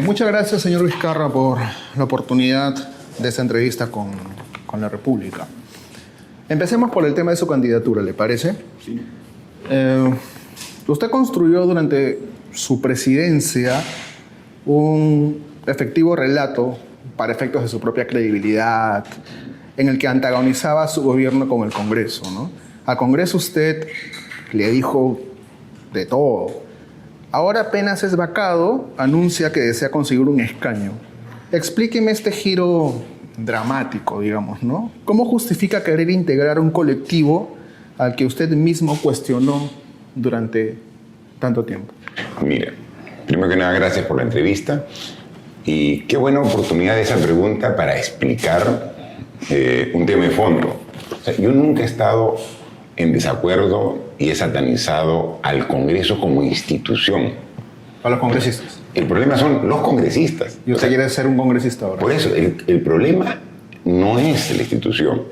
Muchas gracias, señor Vizcarra, por la oportunidad de esta entrevista con la República. Empecemos por el tema de su candidatura, ¿le parece? Sí. Usted construyó durante su presidencia un efectivo relato para efectos de su propia credibilidad, en el que antagonizaba a su gobierno con el Congreso, ¿no? Al Congreso usted le dijo de todo. Ahora apenas es vacado, anuncia que desea conseguir un escaño. Explíqueme este giro dramático, digamos, ¿no? ¿Cómo justifica querer integrar un colectivo al que usted mismo cuestionó durante tanto tiempo? Mire, primero que nada, gracias por la entrevista. Y qué buena oportunidad esa pregunta para explicar un tema de fondo. O sea, yo nunca he estado en desacuerdo y he satanizado al Congreso como institución. A los congresistas. El problema son los congresistas. ¿Y usted quiere ser un congresista ahora? Por eso, el problema no es la institución.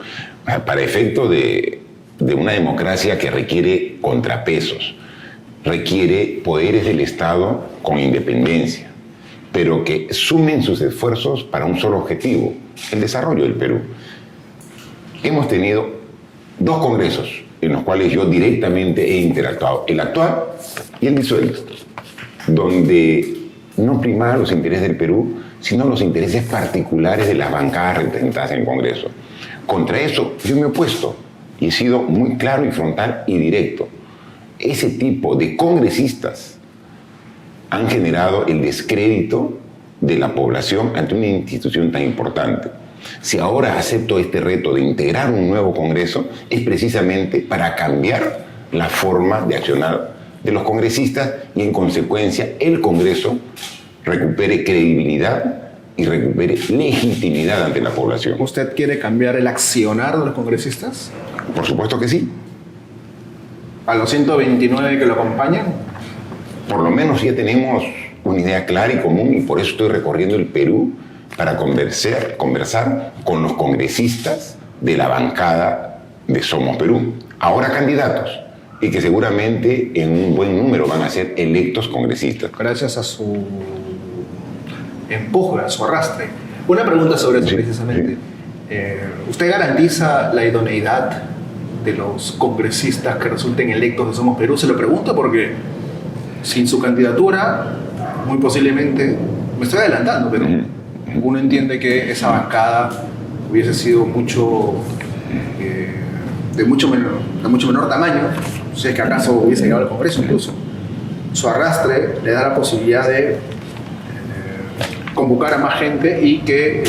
Para efecto de una democracia que requiere contrapesos, requiere poderes del Estado con independencia, pero que sumen sus esfuerzos para un solo objetivo, el desarrollo del Perú. Hemos tenido 2 congresos en los cuales yo directamente he interactuado, el actual y el disuelto, donde no primaban los intereses del Perú, sino los intereses particulares de las bancadas representadas en el Congreso. Contra eso yo me he opuesto y he sido muy claro y frontal y directo. Ese tipo de congresistas han generado el descrédito de la población ante una institución tan importante. Si ahora acepto este reto de integrar un nuevo Congreso, es precisamente para cambiar la forma de accionar de los congresistas y, en consecuencia, el Congreso recupere credibilidad y recupere legitimidad ante la población. ¿Usted quiere cambiar el accionar de los congresistas? Por supuesto que sí. ¿A los 129 que lo acompañan? Por lo menos ya tenemos una idea clara y común, y por eso estoy recorriendo el Perú para conversar con los congresistas de la bancada de Somos Perú, ahora candidatos, y que seguramente en un buen número van a ser electos congresistas. Gracias a su empuje, a su arrastre. Una pregunta sobre eso, precisamente. Sí. ¿Usted garantiza la idoneidad de los congresistas que resulten electos de Somos Perú? Se lo pregunto porque sin su candidatura, muy posiblemente, me estoy adelantando, pero uno entiende que esa bancada hubiese sido de mucho menor tamaño, si es que acaso hubiese llegado al Congreso incluso. Su arrastre le da la posibilidad de convocar a más gente y que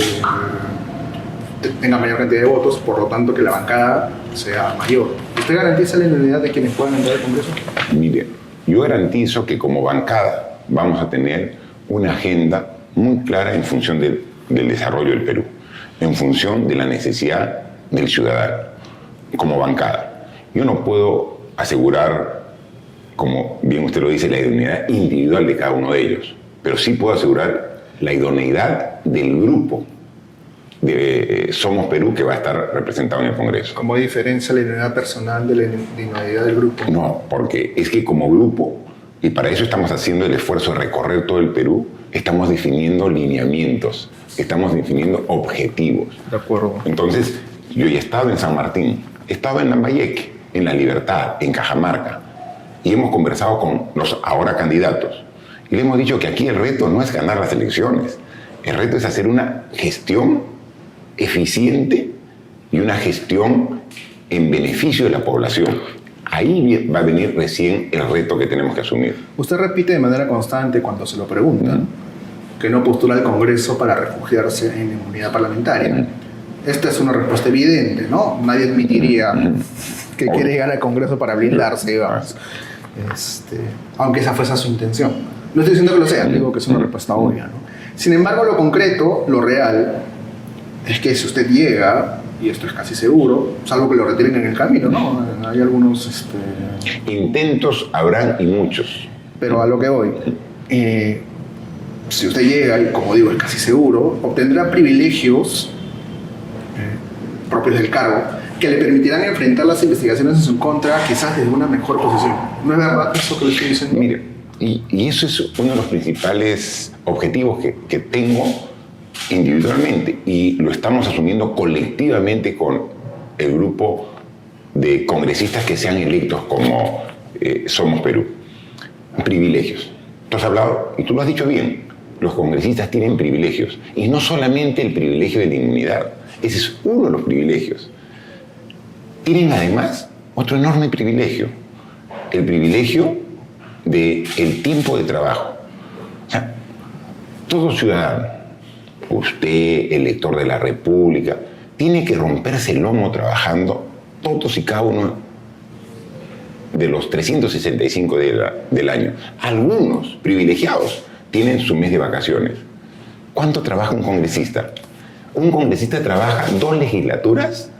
tenga mayor cantidad de votos, por lo tanto que la bancada sea mayor. ¿Usted garantiza la idoneidad de quienes puedan entrar al Congreso? Mire, yo garantizo que como bancada vamos a tener una agenda muy clara en función del desarrollo del Perú, en función de la necesidad del ciudadano, como bancada. Yo no puedo asegurar, como bien usted lo dice, la idoneidad individual de cada uno de ellos, pero sí puedo asegurar la idoneidad del grupo de Somos Perú que va a estar representado en el Congreso. ¿Cómo diferencia la idoneidad personal de la idoneidad del grupo? No, porque es que como grupo, y para eso estamos haciendo el esfuerzo de recorrer todo el Perú, estamos definiendo lineamientos, estamos definiendo objetivos. De acuerdo. Entonces, yo ya he estado en San Martín, he estado en Lambayeque, en La Libertad, en Cajamarca, y hemos conversado con los ahora candidatos. Y le hemos dicho que aquí el reto no es ganar las elecciones, el reto es hacer una gestión eficiente y una gestión en beneficio de la población. Ahí va a venir recién el reto que tenemos que asumir. Usted repite de manera constante cuando se lo preguntan que no postula al Congreso para refugiarse en la inmunidad parlamentaria. Esta es una respuesta evidente, ¿no? Nadie admitiría que quiere llegar al Congreso para blindarse, digamos. Aunque esa fuese su intención. No estoy diciendo que lo sea, digo que es una respuesta obvia, ¿no? Sin embargo, lo concreto, lo real, es que si usted llega, y esto es casi seguro, salvo que lo retiren en el camino, ¿no? Hay algunos... Intentos habrán y muchos. Pero a lo que voy, si usted llega, y como digo, es casi seguro, obtendrá privilegios propios del cargo, que le permitirán enfrentar las investigaciones en su contra quizás desde una mejor posición. ¿No es verdad eso que le estoy diciendo? Mire, y eso es uno de los principales objetivos que tengo individualmente, y lo estamos asumiendo colectivamente con el grupo de congresistas que sean electos como Somos Perú. Privilegios. Tú has hablado, y tú lo has dicho bien, los congresistas tienen privilegios, y no solamente el privilegio de la inmunidad, ese es uno de los privilegios. Tienen además otro enorme privilegio, el privilegio del tiempo de trabajo. O sea, todo ciudadano, usted, elector de la República, tiene que romperse el lomo trabajando todos y cada uno de los 365 del año. Algunos privilegiados tienen su mes de vacaciones. ¿Cuánto trabaja un congresista? Un congresista trabaja 2 legislaturas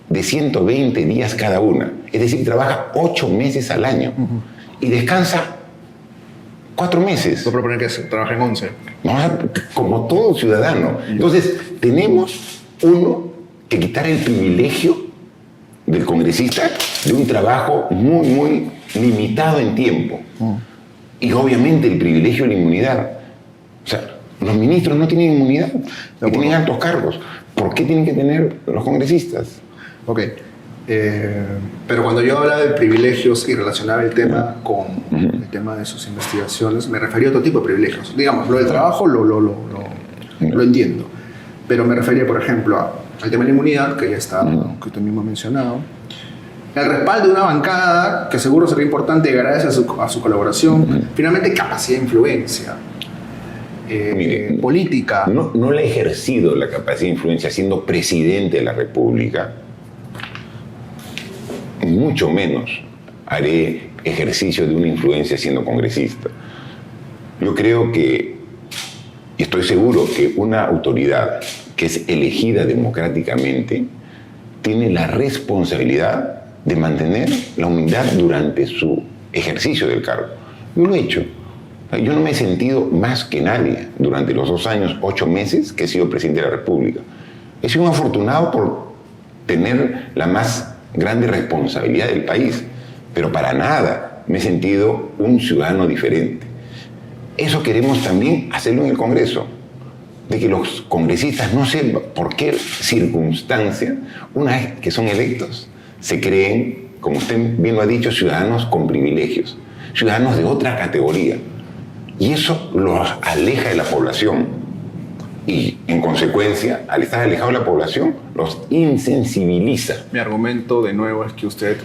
de 120 días cada una. Es decir, trabaja 8 meses al año. Y descansa 4 meses. Puedo proponer que se trabaje en 11. ¿No? Como todo ciudadano. Entonces, tenemos que quitar el privilegio del congresista de un trabajo muy, muy limitado en tiempo. Y obviamente el privilegio de la inmunidad. O sea, los ministros no tienen inmunidad, y tienen altos cargos. ¿Por qué tienen que tener los congresistas? Ok. Pero cuando yo hablaba de privilegios y relacionaba el tema con el tema de sus investigaciones, me refería a otro tipo de privilegios. Digamos, lo del trabajo lo entiendo. Pero me refería, por ejemplo, al tema de la inmunidad, que ya está, que usted mismo ha mencionado. El respaldo de una bancada, que seguro será importante gracias a su colaboración. Finalmente, capacidad de influencia. Mire, política. No le he ejercido la capacidad de influencia siendo presidente de la República. Mucho menos haré ejercicio de una influencia siendo congresista. Yo creo que, y estoy seguro que una autoridad que es elegida democráticamente tiene la responsabilidad de mantener la humildad durante su ejercicio del cargo. Yo lo he hecho. Yo no me he sentido más que nadie durante los 2 años, 8 meses que he sido presidente de la República. He sido un afortunado por tener la más grande responsabilidad del país, pero para nada me he sentido un ciudadano diferente. Eso queremos también hacerlo en el Congreso, de que los congresistas, no sé por qué circunstancia, una vez que son electos, se creen, como usted bien lo ha dicho, ciudadanos con privilegios, ciudadanos de otra categoría. Y eso los aleja de la población. Y, en consecuencia, al estar alejado de la población, los insensibiliza. Mi argumento, de nuevo, es que usted,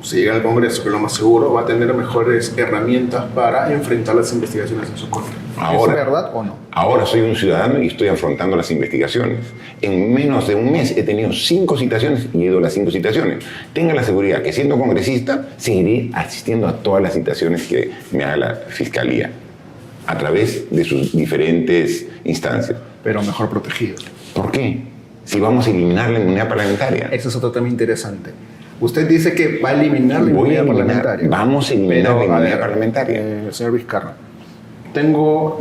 si llega al Congreso, que es lo más seguro, va a tener mejores herramientas para enfrentar las investigaciones en su contra. Ahora, ¿es verdad o no? Ahora soy un ciudadano y estoy afrontando las investigaciones. En menos de un mes he tenido 5 citaciones y he ido a las 5 citaciones. Tenga la seguridad que, siendo congresista, seguiré asistiendo a todas las citaciones que me haga la Fiscalía a través de sus diferentes instancias. Pero mejor protegido. ¿Por qué? Si vamos a eliminar la inmunidad parlamentaria. Ese es otro tema interesante. Usted dice que va a eliminar la inmunidad parlamentaria. Vamos a eliminar la inmunidad parlamentaria. Señor Vizcarra,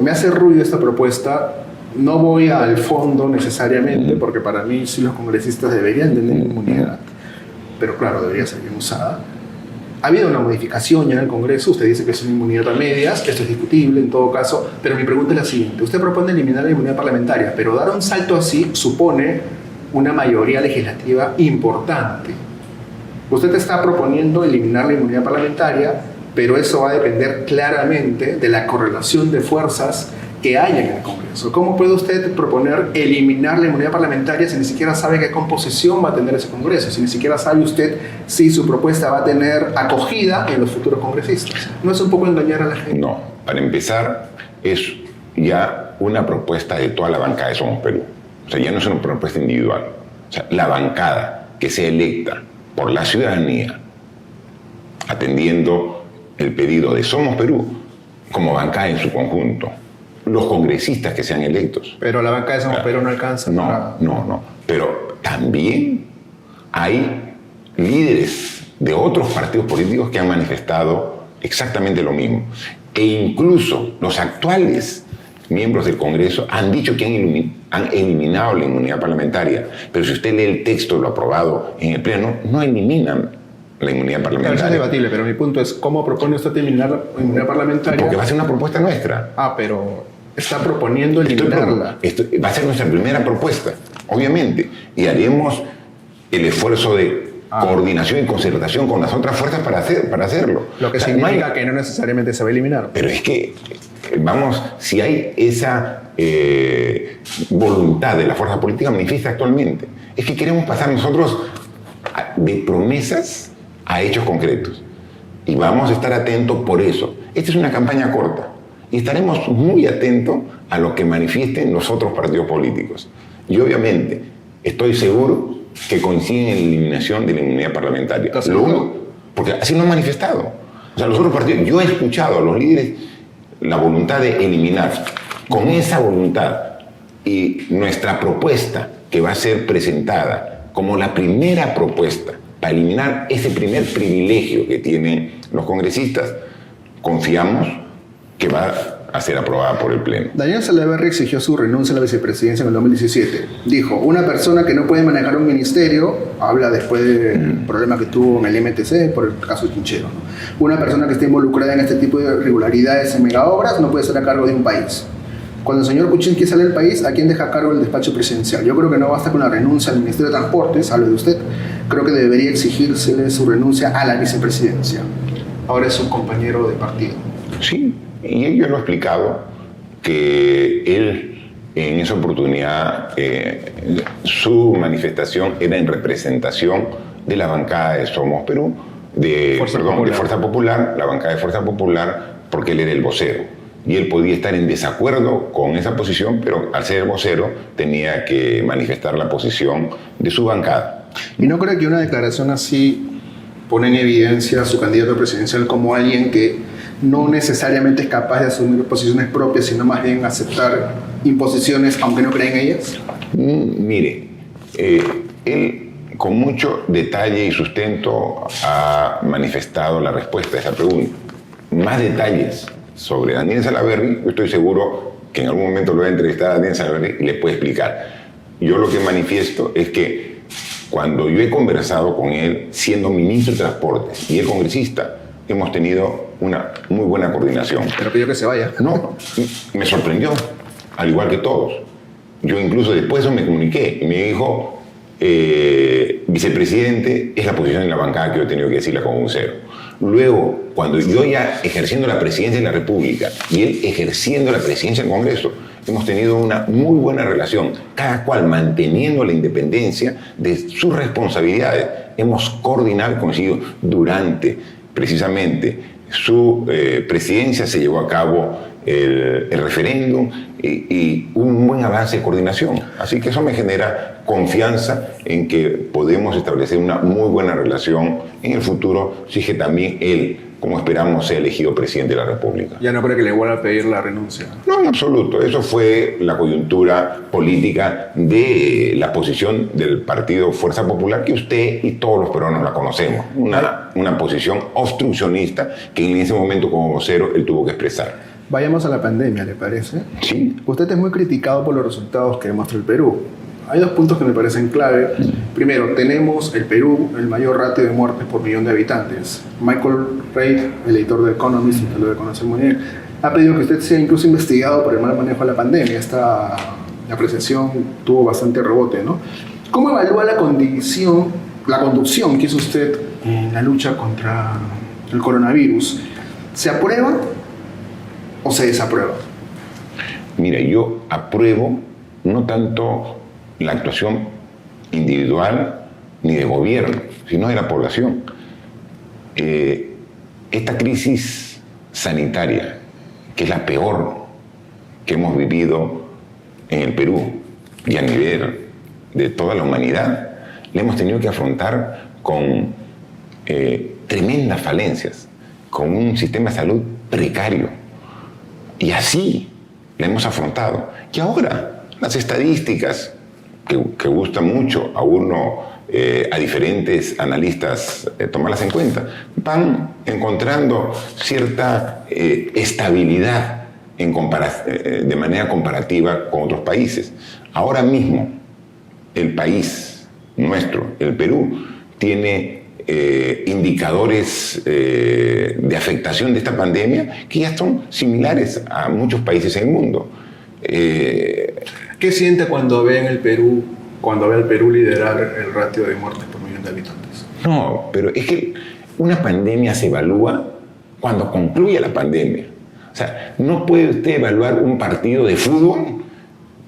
me hace ruido esta propuesta. No voy al fondo necesariamente, porque para mí sí los congresistas deberían tener inmunidad. Pero claro, debería ser bien usada. Ha habido una modificación ya en el Congreso. Usted dice que es una inmunidad a medias. Esto es discutible en todo caso. Pero mi pregunta es la siguiente. Usted propone eliminar la inmunidad parlamentaria, pero dar un salto así supone una mayoría legislativa importante. Usted está proponiendo eliminar la inmunidad parlamentaria, pero eso va a depender claramente de la correlación de fuerzas que haya en el Congreso. ¿Cómo puede usted proponer eliminar la inmunidad parlamentaria si ni siquiera sabe qué composición va a tener ese Congreso? Si ni siquiera sabe usted si su propuesta va a tener acogida en los futuros congresistas. ¿No es un poco engañar a la gente? No. Para empezar, es ya una propuesta de toda la bancada de Somos Perú. O sea, ya no es una propuesta individual. O sea, la bancada que sea electa por la ciudadanía, atendiendo el pedido de Somos Perú, como bancada en su conjunto, los congresistas que sean electos. Pero la bancada de Somos Perú no alcanza. No. Pero también hay líderes de otros partidos políticos que han manifestado exactamente lo mismo. E incluso los actuales miembros del Congreso han dicho que han eliminado la inmunidad parlamentaria. Pero si usted lee el texto, lo aprobado en el Pleno, no eliminan la inmunidad Claro, parlamentaria. eso es debatible, pero mi punto es, ¿cómo propone usted eliminar la inmunidad parlamentaria? Porque va a ser una propuesta nuestra. Pero está proponiendo eliminarla. Va a ser nuestra primera propuesta, obviamente. Y haremos el esfuerzo de coordinación y concertación con las otras fuerzas para hacerlo. Lo que significa que no necesariamente se va a eliminar. Pero es que, si hay esa voluntad de la fuerza política manifiesta actualmente, es que queremos pasar nosotros de promesas a hechos concretos. Y vamos a estar atentos por eso. Esta es una campaña corta. Y estaremos muy atentos a lo que manifiesten los otros partidos políticos. Y obviamente, estoy seguro que coinciden en la eliminación de la inmunidad parlamentaria. Porque así lo han manifestado. O sea, los otros partidos, yo he escuchado a los líderes la voluntad de eliminar. Con esa voluntad y nuestra propuesta que va a ser presentada como la primera propuesta para eliminar ese primer privilegio que tienen los congresistas, confiamos que va a ser aprobada por el Pleno. Daniel Salaverry exigió su renuncia a la vicepresidencia en el 2017. Dijo, una persona que no puede manejar un ministerio, habla después del problema que tuvo en el MTC por el caso Chinchero, ¿no? Una persona que esté involucrada en este tipo de irregularidades en megaobras no puede estar a cargo de un país. Cuando el señor Kuczynski sale del país, ¿a quién deja a cargo el despacho presidencial? Yo creo que no basta con la renuncia al Ministerio de Transportes, hablo de usted. Creo que debería exigírsele su renuncia a la vicepresidencia. Ahora es un compañero de partido. Sí, y yo lo he explicado, que él en esa oportunidad, su manifestación era en representación de la bancada de Somos Perú, de Fuerza Popular, la bancada de Fuerza Popular, porque él era el vocero. Y él podía estar en desacuerdo con esa posición, pero al ser el vocero tenía que manifestar la posición de su bancada. ¿Y no cree que una declaración así pone en evidencia a su candidato presidencial como alguien que no necesariamente es capaz de asumir posiciones propias, sino más bien aceptar imposiciones aunque no cree en ellas? Mire, él con mucho detalle y sustento ha manifestado la respuesta a esa pregunta. Más detalles sobre Daniel Salaverry, yo estoy seguro que en algún momento lo voy a entrevistar a Daniel Salaverry y le puede explicar. Yo lo que manifiesto es que cuando yo he conversado con él, siendo ministro de Transportes y él congresista, hemos tenido una muy buena coordinación. Pero pidió que se vaya. No, me sorprendió, al igual que todos. Yo incluso después me comuniqué y me dijo, vicepresidente, es la posición en la bancada que yo he tenido que decirla como vocero. Luego, cuando yo ya ejerciendo la presidencia de la República y él ejerciendo la presidencia del Congreso, hemos tenido una muy buena relación, cada cual manteniendo la independencia de sus responsabilidades. Hemos coordinado y coincidido durante precisamente su presidencia, se llevó a cabo el referéndum y un buen avance de coordinación. Así que eso me genera confianza en que podemos establecer una muy buena relación en el futuro, si es que también él, como esperamos, sea elegido presidente de la República. Ya no creo que le vuelva a pedir la renuncia. No, en absoluto. Eso fue la coyuntura política de la posición del partido Fuerza Popular, que usted y todos los peruanos la conocemos. Una posición obstruccionista que en ese momento como vocero él tuvo que expresar. Vayamos a la pandemia, ¿le parece? Sí. Usted es muy criticado por los resultados que demuestra el Perú. Hay dos puntos que me parecen clave. Primero, tenemos el Perú, el mayor ratio de muertes por millón de habitantes. Michael Reid, el editor de Economist, usted lo debe conocer muy bien, ha pedido que usted sea incluso investigado por el mal manejo de la pandemia. Esta apreciación tuvo bastante rebote, ¿no? ¿Cómo evalúa la conducción que hizo usted en la lucha contra el coronavirus? ¿Se aprueba o se desaprueba? Mira, yo apruebo no tanto la actuación individual ni de gobierno, sino de la población. Esta crisis sanitaria, que es la peor que hemos vivido en el Perú y a nivel de toda la humanidad, la hemos tenido que afrontar con tremendas falencias, con un sistema de salud precario. Y así la hemos afrontado. Y ahora, las estadísticas que gusta mucho a uno, a diferentes analistas tomarlas en cuenta, van encontrando cierta estabilidad de manera comparativa con otros países. Ahora mismo, el país nuestro, el Perú, tiene indicadores de afectación de esta pandemia que ya son similares a muchos países en el mundo. ¿Qué siente cuando ve al Perú liderar el ratio de muertes por millón de habitantes? No, pero es que una pandemia se evalúa cuando concluye la pandemia. O sea, no puede usted evaluar un partido de fútbol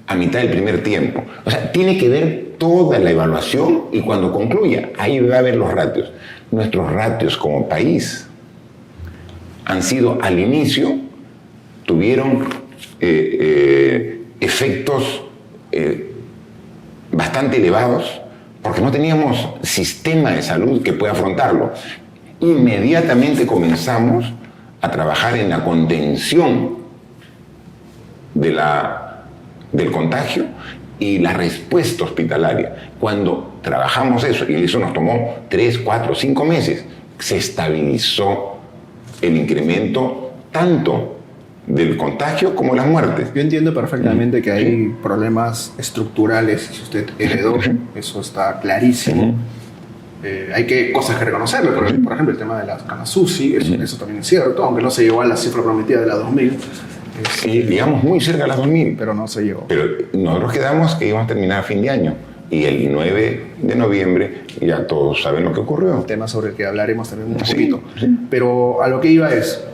a mitad del primer tiempo. O sea, tiene que ver toda la evaluación y cuando concluya, ahí va a ver los ratios. Nuestros ratios como país han sido, al inicio, tuvieron efectos bastante elevados porque no teníamos sistema de salud que pueda afrontarlo. Inmediatamente comenzamos a trabajar en la contención del contagio y la respuesta hospitalaria. Cuando trabajamos eso, y eso nos tomó 3, 4, 5 meses, se estabilizó el incremento tanto del contagio como las muertes. Yo entiendo perfectamente que hay problemas estructurales que usted heredó, eso está clarísimo. Hay cosas que reconocerlo, por ejemplo el tema de las camas UCI, eso también es cierto, aunque no se llegó a la cifra prometida de las 2000. Sí, llegamos muy cerca de las 2000. Pero no se llegó. Pero nosotros quedamos que íbamos a terminar a fin de año. Y el 9 de noviembre ya todos saben lo que ocurrió. Un tema sobre el que hablaremos también un Sí, poquito. sí. Pero a lo que iba es,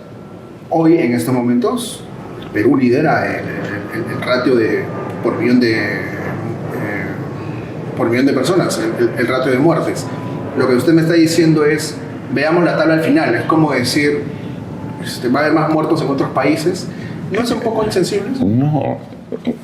hoy en estos momentos, Perú lidera el ratio por millón de personas, el ratio de muertes. Lo que usted me está diciendo es, veamos la tabla al final. Es como decir, va a haber más muertos en otros países. ¿No es un poco insensible eso? No,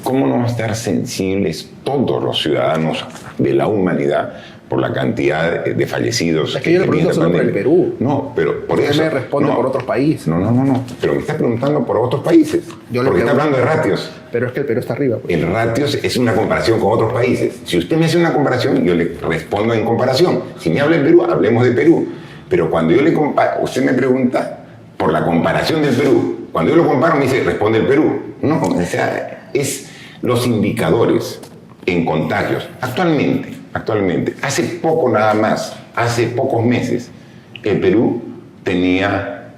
¿cómo no vamos a estar sensibles todos los ciudadanos de la humanidad por la cantidad de fallecidos? Es que yo le pregunto solo por el Perú. No, pero por Usted eso... me responde por otros países. No, pero me está preguntando por otros países. Porque está hablando de ratios. Pero es que el Perú está arriba. Pues. El ratios es una comparación con otros países. Si usted me hace una comparación, yo le respondo en comparación. Si me habla de Perú, hablemos de Perú. Pero cuando yo le comparo, usted me pregunta por la comparación del Perú. Cuando yo lo comparo, me dice, responde el Perú. No, o sea, es los indicadores en contagios. Actualmente, hace poco nada más, hace pocos meses, el Perú tenía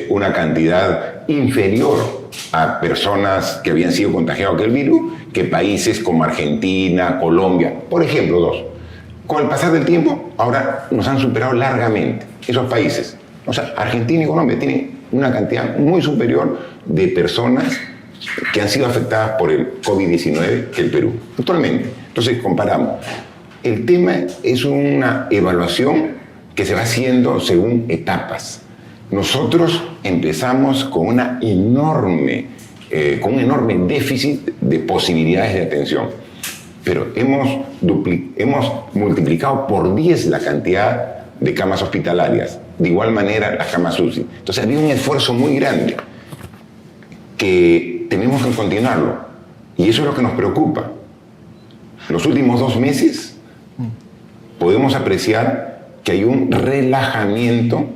una cantidad inferior a personas que habían sido contagiados con el virus que países como Argentina, Colombia, por ejemplo, 2. Con el pasar del tiempo, ahora nos han superado largamente esos países. O sea, Argentina y Colombia tienen una cantidad muy superior de personas que han sido afectadas por el COVID-19 que el Perú, actualmente. Entonces, comparamos. El tema es una evaluación que se va haciendo según etapas. Nosotros empezamos con un enorme déficit de posibilidades de atención, pero hemos multiplicado por 10 la cantidad de camas hospitalarias. De igual manera, las camas UCI. Entonces, había un esfuerzo muy grande que tenemos que continuarlo. Y eso es lo que nos preocupa. Los últimos 2 meses podemos apreciar que hay un relajamiento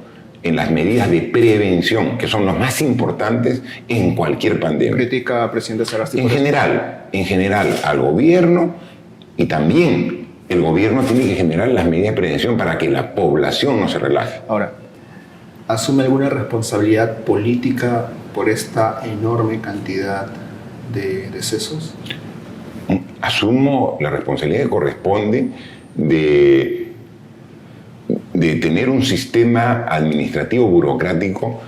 en las medidas de prevención, que son las más importantes en cualquier pandemia. Critica al presidente Sagasti. En general, al gobierno, y también el gobierno tiene que generar las medidas de prevención para que la población no se relaje. Ahora, ¿asume alguna responsabilidad política por esta enorme cantidad de decesos? Asumo la responsabilidad que corresponde de tener un sistema administrativo burocrático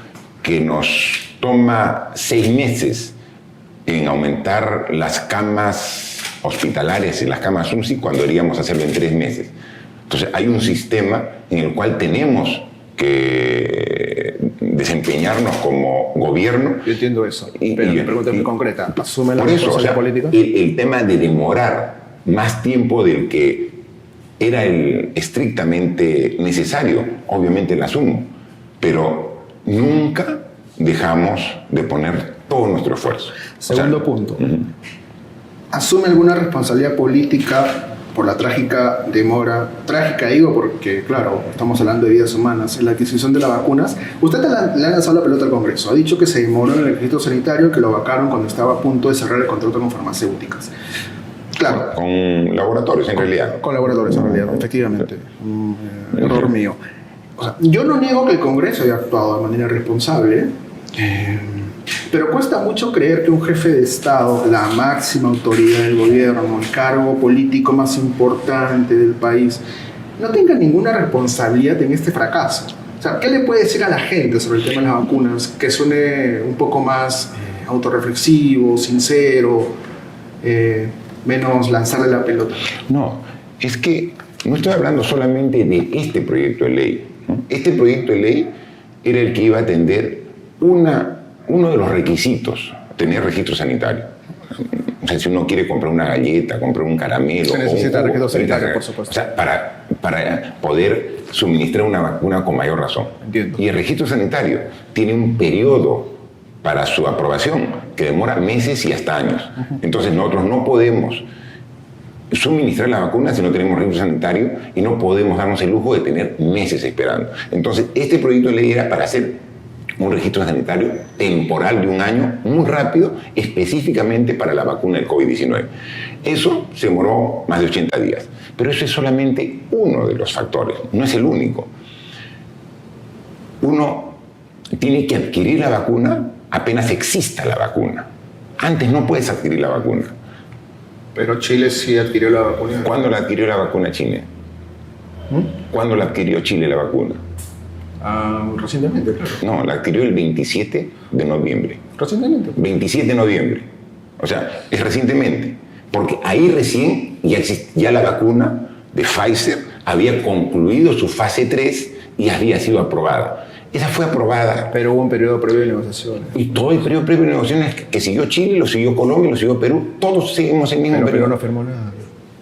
que nos toma 6 meses en aumentar las camas hospitalarias y las camas UCI cuando deberíamos hacerlo en 3 meses. Entonces hay un sistema en el cual tenemos que desempeñarnos como gobierno. Yo entiendo eso, pero mi pregunta es muy concreta. ¿Asume la responsabilidad política? El tema de demorar más tiempo del que era el estrictamente necesario, obviamente lo asumo, pero nunca dejamos de poner todo nuestro esfuerzo. Segundo punto. ¿Asume alguna responsabilidad política por la trágica demora, trágica digo porque, claro, estamos hablando de vidas humanas, en la adquisición de las vacunas. Usted le ha lanzado la pelota al Congreso, ha dicho que se demoró en el registro sanitario, que lo vacaron cuando estaba a punto de cerrar el contrato con farmacéuticas. Claro. Con laboratorios, en realidad. Con laboratorios, en realidad, efectivamente. Un error mío. O sea, yo no niego que el Congreso haya actuado de manera responsable, pero cuesta mucho creer que un jefe de Estado, la máxima autoridad del gobierno, el cargo político más importante del país, no tenga ninguna responsabilidad en este fracaso. O sea, ¿qué le puede decir a la gente sobre el tema de las vacunas que suene un poco más autorreflexivo, sincero, menos lanzarle la pelota? No, es que no estoy hablando solamente de este proyecto de ley, ¿no? Este proyecto de ley era el que iba a atender uno de los requisitos, tener registro sanitario. O sea, si uno quiere comprar una galleta, comprar un caramelo... Se necesita registro sanitario, por supuesto. O sea, para poder suministrar una vacuna con mayor razón. Entiendo. Y el registro sanitario tiene un periodo para su aprobación que demora meses y hasta años. Entonces nosotros no podemos suministrar la vacuna si no tenemos registro sanitario y no podemos darnos el lujo de tener meses esperando. Entonces este proyecto de ley era para hacer un registro sanitario temporal de un año, muy rápido, específicamente para la vacuna del COVID-19. Eso se demoró más de 80 días. Pero eso es solamente uno de los factores, no es el único. Uno tiene que adquirir la vacuna apenas exista la vacuna. Antes no puedes adquirir la vacuna. Pero Chile sí adquirió la vacuna. ¿Cuándo la adquirió la vacuna Chile? ¿Cuándo la adquirió Chile la vacuna? Recientemente, claro. No, la adquirió el 27 de noviembre. Recientemente. 27 de noviembre. O sea, es recientemente. Porque ahí recién ya la vacuna de Pfizer había concluido su fase 3 y había sido aprobada. Esa fue aprobada. Pero hubo un periodo previo de negociaciones. Y todo el periodo previo de negociaciones que siguió Chile, lo siguió Colombia, lo siguió Perú. Todos seguimos el mismo Pero periodo. Perú no firmó nada.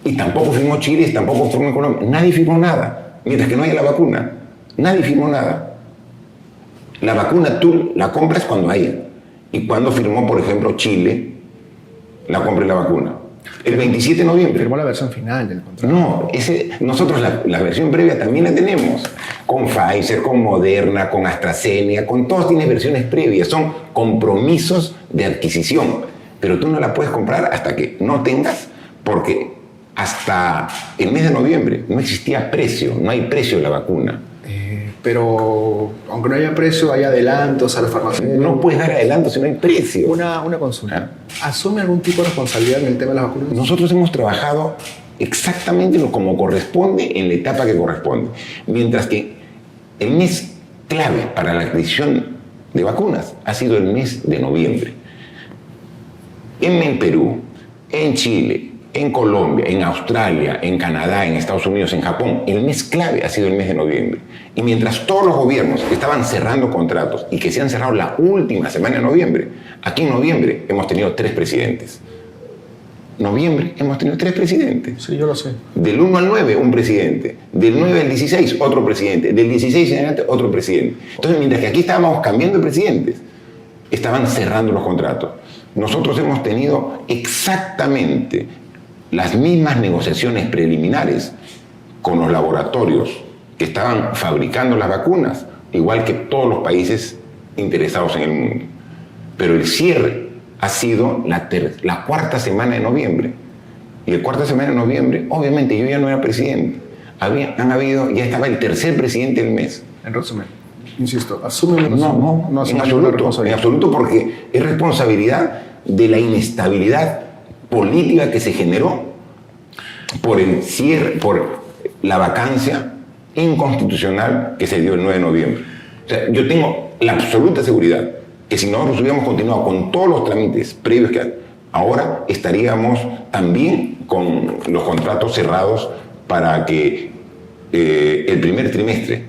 Y tampoco firmó Chile, tampoco firmó Colombia. Nadie firmó nada. Mientras que no haya la vacuna, nadie firmó nada. La vacuna tú la compras cuando haya. Y cuando firmó, por ejemplo, Chile, la compra la vacuna. El 27 de noviembre. Firmó la versión final del contrato. No, nosotros la versión previa también la tenemos. Con Pfizer, con Moderna, con AstraZeneca, con todos tienes versiones previas. Son compromisos de adquisición. Pero tú no la puedes comprar hasta que no tengas, porque hasta el mes de noviembre no existía precio, no hay precio de la vacuna. Pero aunque no haya precio, hay adelantos a la farmacia. No puedes dar adelanto si no hay precio. Una consulta. ¿Asume algún tipo de responsabilidad en el tema de las vacunas? Nosotros hemos trabajado exactamente como corresponde en la etapa que corresponde. Mientras que el mes clave para la adquisición de vacunas ha sido el mes de noviembre. En Perú, en Chile, en Colombia, en Australia, en Canadá, en Estados Unidos, en Japón, el mes clave ha sido el mes de noviembre. Y mientras todos los gobiernos estaban cerrando contratos y que se han cerrado la última semana de noviembre, aquí en noviembre hemos tenido 3 presidentes. Noviembre hemos tenido 3 presidentes. Sí, yo lo sé. Del 1 al 9, un presidente. Del 9 al 16, otro presidente. Del 16 en adelante, otro presidente. Entonces, mientras que aquí estábamos cambiando de presidentes, estaban cerrando los contratos. Nosotros hemos tenido exactamente las mismas negociaciones preliminares con los laboratorios que estaban fabricando las vacunas, igual que todos los países interesados en el mundo. Pero el cierre ha sido la cuarta semana de noviembre. Y la cuarta semana de noviembre, obviamente, yo ya no era presidente. Ya estaba el tercer presidente del mes. En resumen, insisto, asume una No, en absoluto, porque es responsabilidad de la inestabilidad política que se generó por el cierre, por la vacancia inconstitucional que se dio el 9 de noviembre. O sea, yo tengo la absoluta seguridad que si nosotros hubiéramos continuado con todos los trámites previos que ahora estaríamos también con los contratos cerrados para que el primer trimestre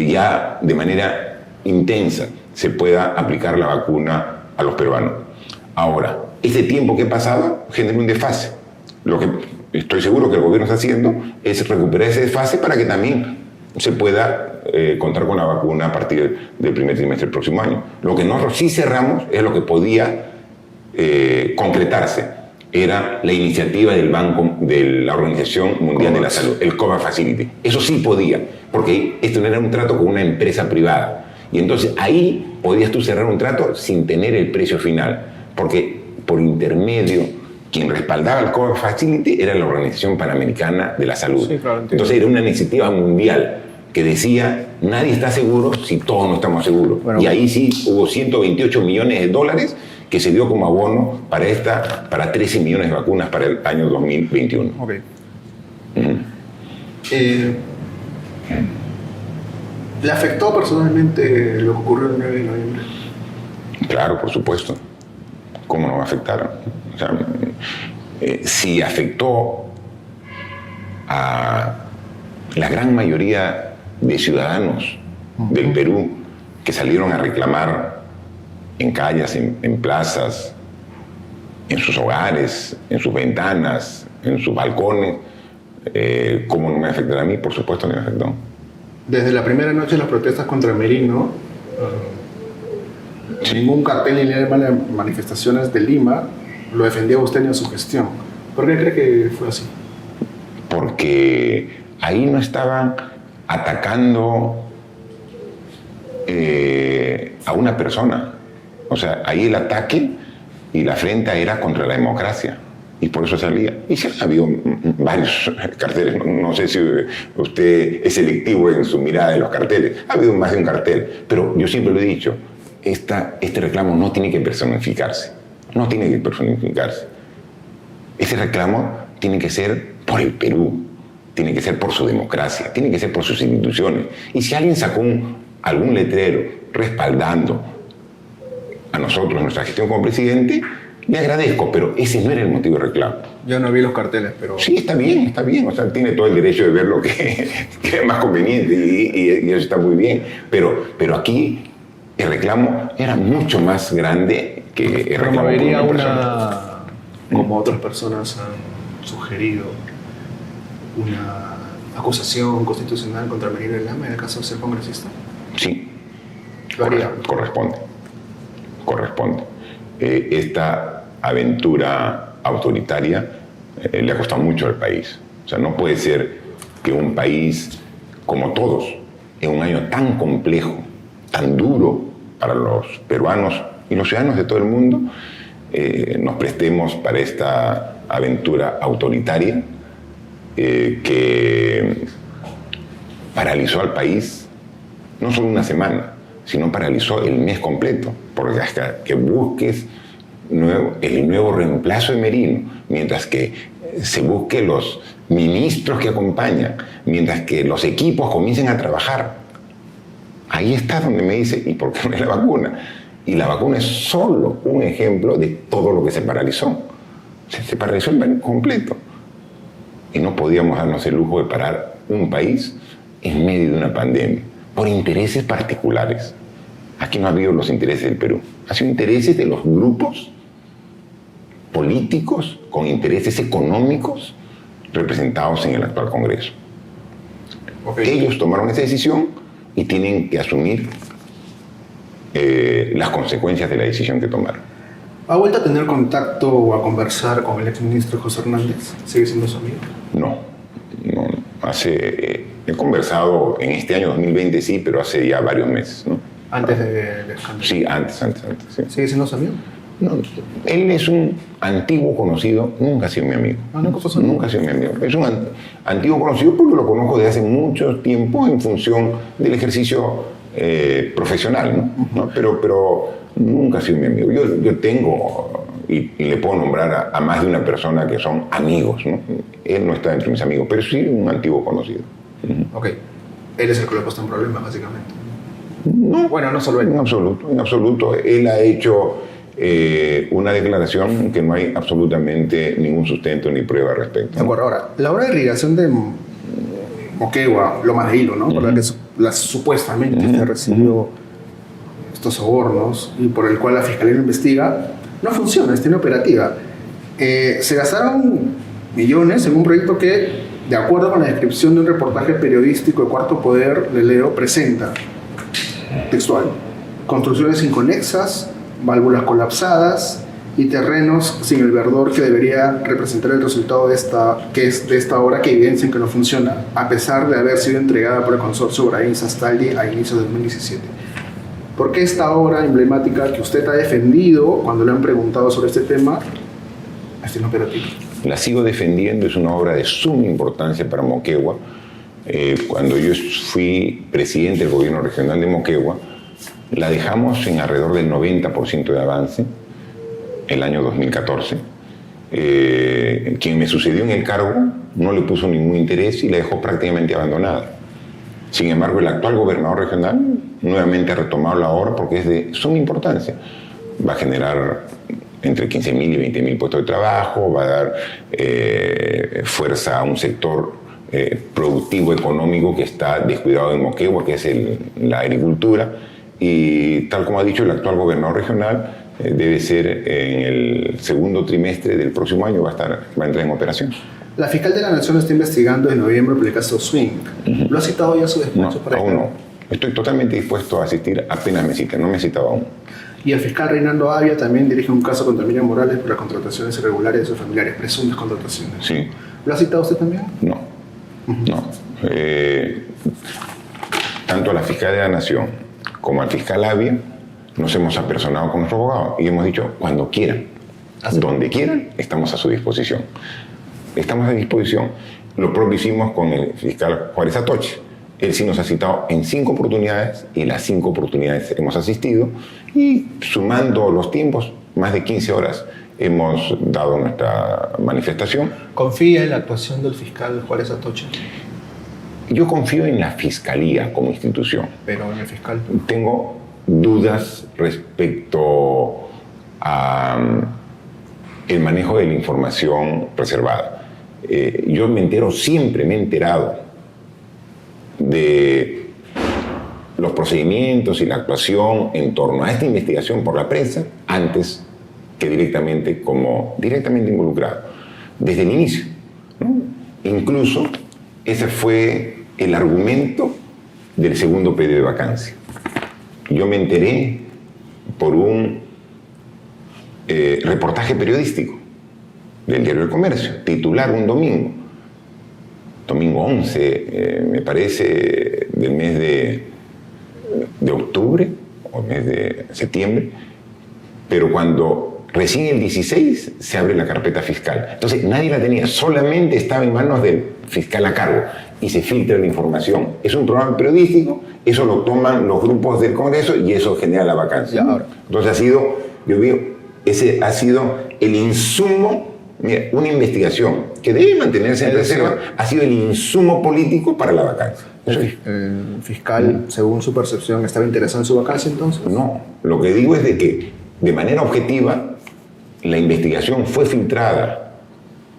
ya de manera intensa se pueda aplicar la vacuna a los peruanos. Ahora, este tiempo que he pasado genera un desfase. Lo que estoy seguro que el gobierno está haciendo es recuperar ese desfase para que también se pueda contar con la vacuna a partir del primer trimestre del próximo año. Lo que nosotros sí cerramos es lo que podía concretarse era la iniciativa del Banco de la Organización Mundial de la Salud, el COVAX Facility. Eso sí podía, porque esto no era un trato con una empresa privada. Y entonces ahí podías tú cerrar un trato sin tener el precio final, porque por intermedio, quien respaldaba el COVAX Facility era la Organización Panamericana de la Salud. Sí, claro, entonces era una iniciativa mundial que decía, nadie está seguro si todos no estamos seguros. Bueno, y ahí sí hubo 128 millones de dólares que se dio como abono para 13 millones de vacunas para el año 2021. Ok. Uh-huh. ¿Le afectó personalmente lo que ocurrió el 9 de noviembre? Claro, por supuesto. ¿Cómo no va a afectar? O sea, si afectó a la gran mayoría de ciudadanos del Perú que salieron a reclamar en calles, en plazas, en sus hogares, en sus ventanas, en sus balcones, ¿cómo no me afectará a mí? Por supuesto que me afectó. Desde la primera noche de las protestas contra Merino, ningún cartel ni de manifestaciones de Lima lo defendía usted ni a su gestión. ¿Por qué cree que fue así? Porque ahí no estaban atacando a una persona. O sea, ahí el ataque y la afrenta era contra la democracia. Y por eso salía. Y sí, ha habido varios carteles. No sé si usted es selectivo en su mirada de los carteles. Ha habido más de un cartel. Pero yo siempre lo he dicho, este reclamo no tiene que personificarse. No tiene que personificarse. Ese reclamo tiene que ser por el Perú. Tiene que ser por su democracia. Tiene que ser por sus instituciones. Y si alguien sacó algún letrero respaldando a nosotros, nuestra gestión como presidente, le agradezco, pero ese no era el motivo de reclamo. Yo no vi los carteles, pero... Sí, está bien. O sea, tiene todo el derecho de ver lo que es más conveniente y eso está muy bien. Pero aquí el reclamo era mucho más grande que el reclamo por una persona. Como otras personas han sugerido, una acusación constitucional contra Merino de Lama en el caso de ser congresista. Sí. Lo haría. Corresponde. Esta aventura autoritaria le ha costado mucho al país. O sea, no puede ser que un país como todos, en un año tan complejo, tan duro para los peruanos y los ciudadanos de todo el mundo, nos prestemos para esta aventura autoritaria que paralizó al país no solo una semana, sino paralizó el mes completo, porque hasta que busques el nuevo reemplazo de Merino, mientras que se busque los ministros que acompañan, mientras que los equipos comiencen a trabajar, ahí está donde me dice, ¿y por qué no es la vacuna? Y la vacuna es solo un ejemplo de todo lo que se paralizó. Se paralizó el país completo. Y no podíamos darnos el lujo de parar un país en medio de una pandemia, por intereses particulares. Aquí no ha habido los intereses del Perú. Ha sido intereses de los grupos políticos con intereses económicos representados en el actual Congreso. Okay. Ellos tomaron esa decisión y tienen que asumir las consecuencias de la decisión que tomaron. ¿Ha vuelto a tener contacto o a conversar con el exministro José Hernández? ¿Sigue siendo su amigo? No. He conversado en este año 2020, sí, pero hace ya varios meses, ¿no? ¿Antes del escándalo? Sí, antes. Sí. ¿Sigue siendo su amigo? No, él es un antiguo conocido, nunca ha sido mi amigo. Nunca ha sido mi amigo. Es un antiguo conocido porque lo conozco desde hace mucho tiempo en función del ejercicio profesional, ¿no? Pero nunca ha sido mi amigo. Yo tengo, y le puedo nombrar a más de una persona que son amigos, ¿no? Él no está entre mis amigos, pero sí un antiguo conocido. Ok. Él es el que le ha puesto en problemas, básicamente. No, bueno, no solo él. En absoluto. Él ha hecho una declaración que no hay absolutamente ningún sustento ni prueba al respecto. De acuerdo. Ahora, la obra de irrigación de Moquegua, Lomas de Hilo, ¿no? Por la que supuestamente se recibió estos sobornos y por el cual la Fiscalía lo investiga, no funciona, está inoperativa. Se gastaron millones en un proyecto que, de acuerdo con la descripción de un reportaje periodístico de Cuarto Poder, le leo, presenta, textual, construcciones inconexas, válvulas colapsadas, y terrenos sin el verdor que debería representar el resultado de esta obra que evidencian que no funciona, a pesar de haber sido entregada por el consorcio Brain-Sastaldi a inicios de 2017. ¿Por qué esta obra emblemática que usted ha defendido cuando le han preguntado sobre este tema está inoperativo? La sigo defendiendo, es una obra de suma importancia para Moquegua. Cuando yo fui presidente del gobierno regional de Moquegua, la dejamos en alrededor del 90% de avance el año 2014. Quien me sucedió en el cargo no le puso ningún interés y la dejó prácticamente abandonada. Sin embargo, el actual gobernador regional nuevamente ha retomado la obra porque es de suma importancia. Va a generar entre 15.000 y 20.000 puestos de trabajo, va a dar fuerza a un sector productivo económico que está descuidado en Moquegua, que es la agricultura, y tal como ha dicho el actual gobernador regional, debe ser en el segundo trimestre del próximo año va a entrar en operación. La fiscal de la Nación está investigando en noviembre por el caso Swing. ¿Lo ha citado ya a su despacho? No, aún no. Estoy totalmente dispuesto a asistir apenas me citen, no me he citado aún. Y el fiscal Reinaldo Avia también dirige un caso contra Miriam Morales por las contrataciones irregulares de sus familiares, presuntas contrataciones. Sí. ¿Lo ha citado usted también? No, no. Tanto a la fiscal de la Nación como al fiscal Avia nos hemos apersonado con nuestro abogado y hemos dicho, cuando quieran, donde quieran, estamos a su disposición. Estamos a disposición. Lo propio hicimos con el fiscal Juárez Atoche. Él sí nos ha citado en 5 oportunidades y las 5 oportunidades hemos asistido y sumando los tiempos, más de 15 horas hemos dado nuestra manifestación. ¿Confía en la actuación del fiscal Juárez Atoche? Yo confío en la Fiscalía como institución. Pero en el fiscal. Tengo dudas respecto a el manejo de la información reservada. Yo siempre me he enterado de los procedimientos y la actuación en torno a esta investigación por la prensa antes que directamente involucrado, desde el inicio, ¿no? Incluso ese fue el argumento del segundo periodo de vacancia. Yo me enteré por un reportaje periodístico del Diario del Comercio, titular un domingo 11, me parece, del mes de octubre o mes de septiembre, pero cuando recién el 16 se abre la carpeta fiscal. Entonces nadie la tenía, solamente estaba en manos del fiscal a cargo y se filtra la información. Es un programa periodístico, eso lo toman los grupos del Congreso y eso genera la vacancia. Entonces ese ha sido el insumo. Mira, una investigación que debe mantenerse en reserva ha sido el insumo político para la vacancia. ¿El fiscal, según su percepción, estaba interesado en su vacancia entonces? No, lo que digo es de que de manera objetiva la investigación fue filtrada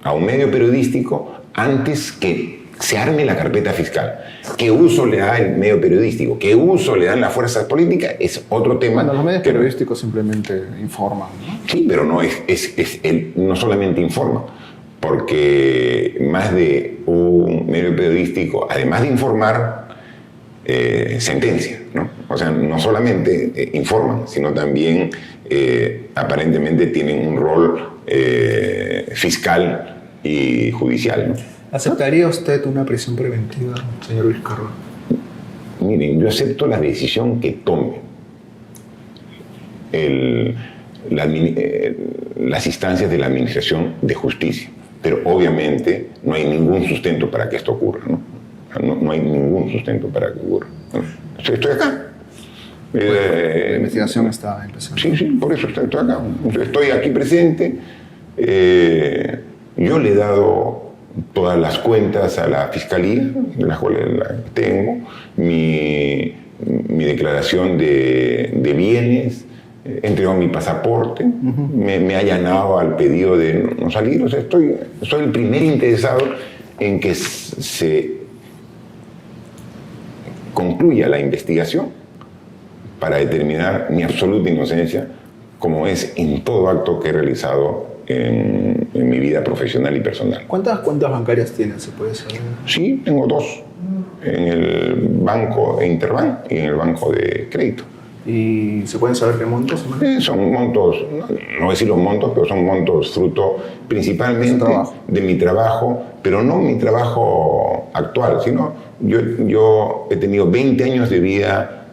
a un medio periodístico antes que se arme la carpeta fiscal. ¿Qué uso le da el medio periodístico? ¿Qué uso le dan las fuerzas políticas? Es otro tema. Bueno, los medios periodísticos simplemente informan, ¿no? Sí, pero no solamente informa, porque más de un medio periodístico, además de informar, sentencia, ¿no? O sea, no solamente informan, sino también aparentemente tienen un rol fiscal y judicial, ¿no? ¿Aceptaría usted una prisión preventiva, señor Vizcarra? Miren, yo acepto la decisión que tome las instancias de la Administración de Justicia, pero obviamente no hay ningún sustento para que esto ocurra, ¿no? No hay ningún sustento para que ocurra, ¿no? Estoy acá. La investigación está empezando. Sí, por eso estoy acá. Estoy aquí presente. Yo le he dado todas las cuentas a la Fiscalía, de las cuales tengo, mi declaración de bienes, he entregado mi pasaporte, me ha allanado al pedido de no salir. O sea, soy el primer interesado en que se concluya la investigación para determinar mi absoluta inocencia, como es en todo acto que he realizado en mi vida profesional y personal. ¿Cuántas cuentas bancarias tiene, se puede saber? Sí, tengo 2, en el banco Interbank y en el banco de crédito. ¿Y se pueden saber qué montos? Son montos, no voy a decir los montos, pero son montos fruto principalmente de mi trabajo, pero no mi trabajo actual, sino yo he tenido 20 años de vida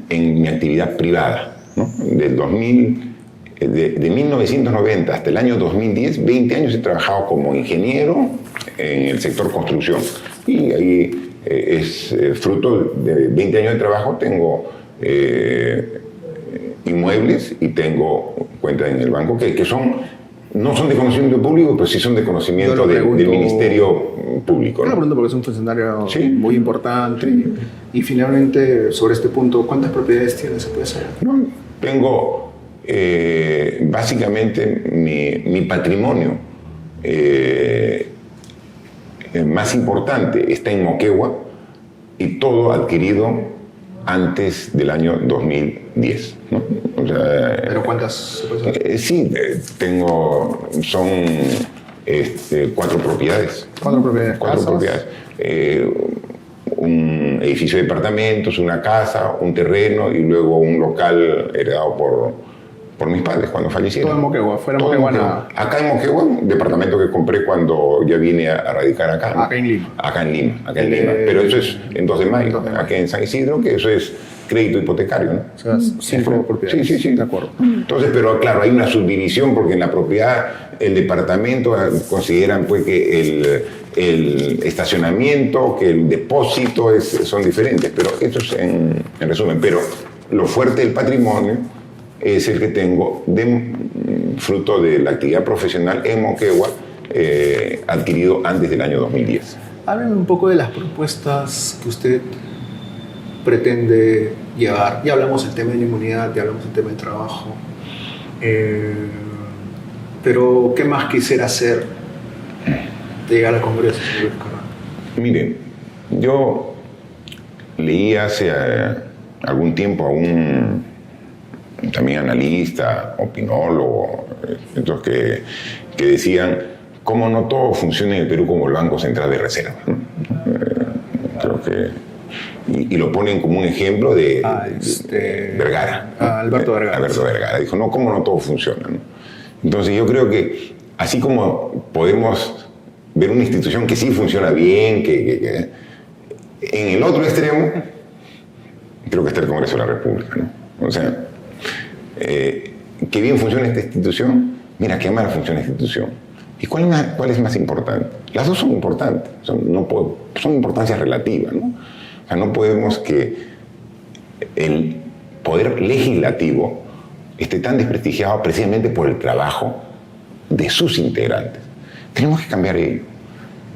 en mi actividad privada, ¿no? De 1990 hasta el año 2010, 20 años he trabajado como ingeniero en el sector construcción. Y ahí es fruto de 20 años de trabajo. Tengo inmuebles y tengo cuentas en el banco que no son de conocimiento público, pero sí son de conocimiento del Ministerio Público, ¿no? Yo lo pregunto porque es un funcionario ¿Sí? muy importante. Y finalmente, sobre este punto, ¿cuántas propiedades tiene? ¿Se puede saber? No, tengo básicamente mi patrimonio más importante está en Moquegua y todo adquirido antes del año 2010, ¿no? O sea, ¿Pero cuántas se puede saber? Sí, son 4 propiedades. 4 propiedades. 4 ¿Casas? propiedades. Un edificio de departamentos, una casa, un terreno y luego un local heredado por mis padres cuando fallecieron. Todo en Moquegua, fuera Todo en Moquegua Moquegua. Acá en Moquegua, un departamento que compré cuando ya vine a radicar acá, ¿no? Acá en Lima. Acá en Lima. Pero eso es en 2 de mayo, aquí en San Isidro, que eso es crédito hipotecario, ¿no? O sea, 5 propiedades. Sí. De acuerdo. Entonces, pero claro, hay una subdivisión porque en la propiedad, el departamento consideran pues que el estacionamiento, que el depósito son diferentes, pero eso es en resumen. Pero lo fuerte del patrimonio es el que tengo fruto de la actividad profesional en Moquegua, adquirido antes del año 2010. Háblame un poco de las propuestas que usted pretende llevar. Ya hablamos del tema de la inmunidad, ya hablamos del tema del trabajo. Pero, ¿qué más quisiera hacer de llegar al Congreso, señor Vizcarra? Miren, yo leí hace algún tiempo a un también analista, opinólogo, entonces que decían cómo no todo funciona en el Perú como el Banco Central de Reserva, ¿no? Creo que y lo ponen como un ejemplo de Vergara, ¿no? Alberto Vergara. Alberto Vergara dijo, no, cómo no todo funciona, ¿no? Entonces yo creo que así como podemos ver una institución que sí funciona bien, que en el otro extremo creo que está el Congreso de la República, ¿no? O sea, que bien funciona esta institución, mira qué mal funciona esta institución. ¿Y cuál es más importante? Las dos son importantes, son importancias relativas, ¿no? O sea, no podemos que el poder legislativo esté tan desprestigiado precisamente por el trabajo de sus integrantes. Tenemos que cambiar ello.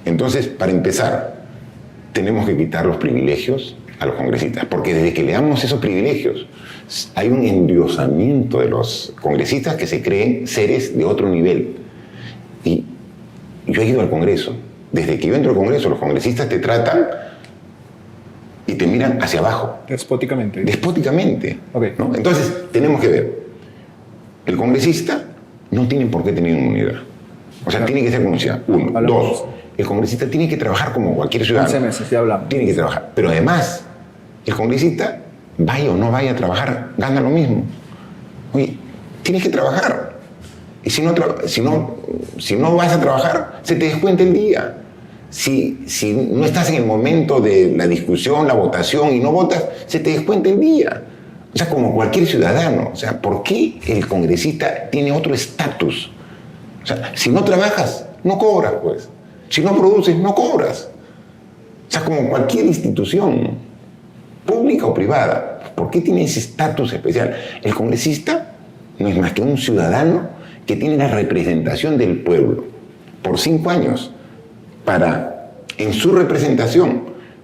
Entonces, para empezar, tenemos que quitar los privilegios a los congresistas, porque desde que le damos esos privilegios, hay un endiosamiento de los congresistas que se creen seres de otro nivel. Y yo he ido al Congreso. Desde que yo entro al Congreso, los congresistas te tratan y te miran hacia abajo. Despóticamente. Despóticamente. Okay. ¿No? Entonces, tenemos que ver. El congresista no tiene por qué tener inmunidad. O sea, tiene que ser conocida. 1. Hablamos. 2. El congresista tiene que trabajar como cualquier ciudadano. 11 meses, ya hablamos. Tiene que trabajar. Pero además, el congresista, vaya o no vaya a trabajar, gana lo mismo. Oye, tienes que trabajar. Y si no vas a trabajar, se te descuenta el día. Si no estás en el momento de la discusión, la votación y no votas, se te descuenta el día. O sea, como cualquier ciudadano. O sea, ¿por qué el congresista tiene otro estatus? O sea, si no trabajas, no cobras, pues. Si no produces, no cobras. O sea, como cualquier institución, pública o privada. ¿Por qué tiene ese estatus especial? El congresista no es más que un ciudadano que tiene la representación del pueblo por 5 años para, en su representación,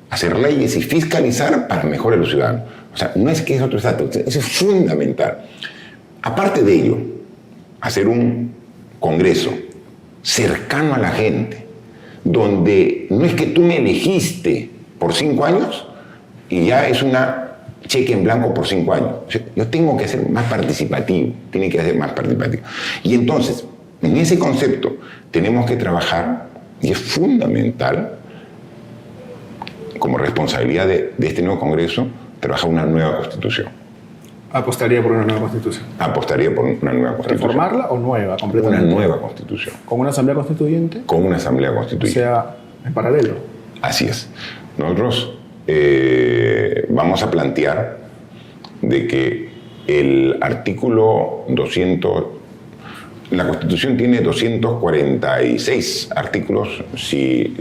hacer leyes y fiscalizar para mejorar a los ciudadanos. O sea, no es que es otro estatus, eso es fundamental. Aparte de ello, hacer un congreso cercano a la gente, donde no es que tú me elegiste por 5 años y ya es una cheque en blanco por 5 años. Yo tengo que ser más participativo, tiene que ser más participativo. Y entonces, en ese concepto, tenemos que trabajar, y es fundamental, como responsabilidad de este nuevo Congreso, trabajar una nueva constitución. Apostaría por una nueva constitución. Apostaría por una nueva constitución. ¿Reformarla o nueva, completamente? Una nueva constitución. ¿Con una asamblea constituyente? Con una asamblea O constituyente. sea, en paralelo. Así es. Nosotros vamos a plantear de que el artículo 200... La Constitución tiene 246 artículos, si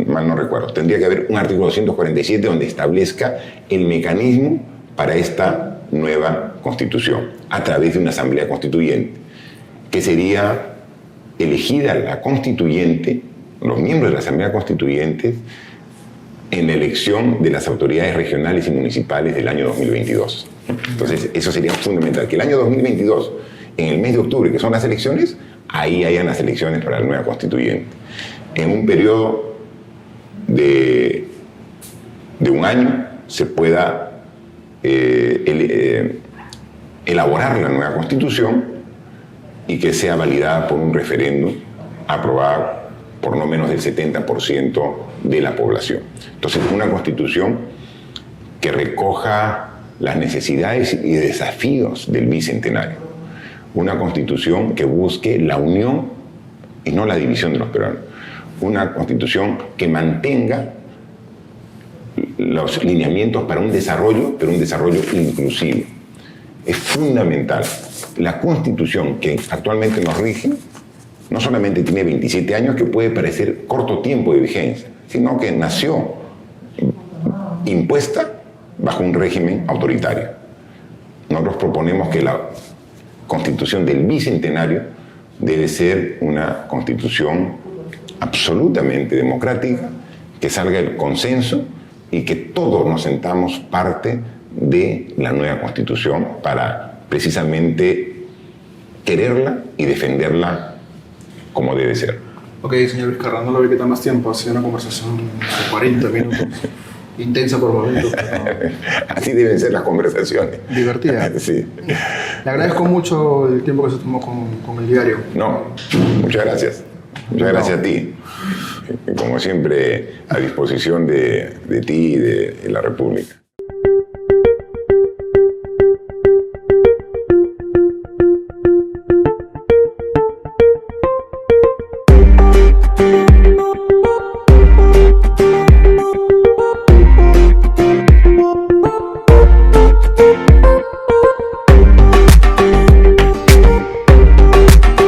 mal no recuerdo. Tendría que haber un artículo 247 donde establezca el mecanismo para esta nueva Constitución a través de una asamblea constituyente, que sería elegida la constituyente, los miembros de la asamblea constituyente, en la elección de las autoridades regionales y municipales del año 2022. Entonces, eso sería fundamental, que el año 2022, en el mes de octubre, que son las elecciones, ahí hayan las elecciones para la nueva constituyente. En un periodo de un año se pueda elaborar la nueva constitución y que sea validada por un referéndum aprobado por no menos del 70% de la población. Entonces, una constitución que recoja las necesidades y desafíos del bicentenario. Una constitución que busque la unión y no la división de los peruanos. Una constitución que mantenga los lineamientos para un desarrollo, pero un desarrollo inclusivo. Es fundamental. La constitución que actualmente nos rige no solamente tiene 27 años, que puede parecer corto tiempo de vigencia, sino que nació impuesta bajo un régimen autoritario. Nosotros proponemos que la Constitución del Bicentenario debe ser una constitución absolutamente democrática, que salga del consenso y que todos nos sentamos parte de la nueva Constitución para precisamente quererla y defenderla como debe ser. Ok, señor Vizcarra, no lo voy a quitar más tiempo. Ha sido una conversación de 40 minutos. Intensa por momentos, pero Así deben ser las conversaciones. divertida. Sí. Le agradezco mucho el tiempo que se tomó con el diario. No, muchas gracias. Muchas gracias a ti. Como siempre, a disposición de ti y de la República.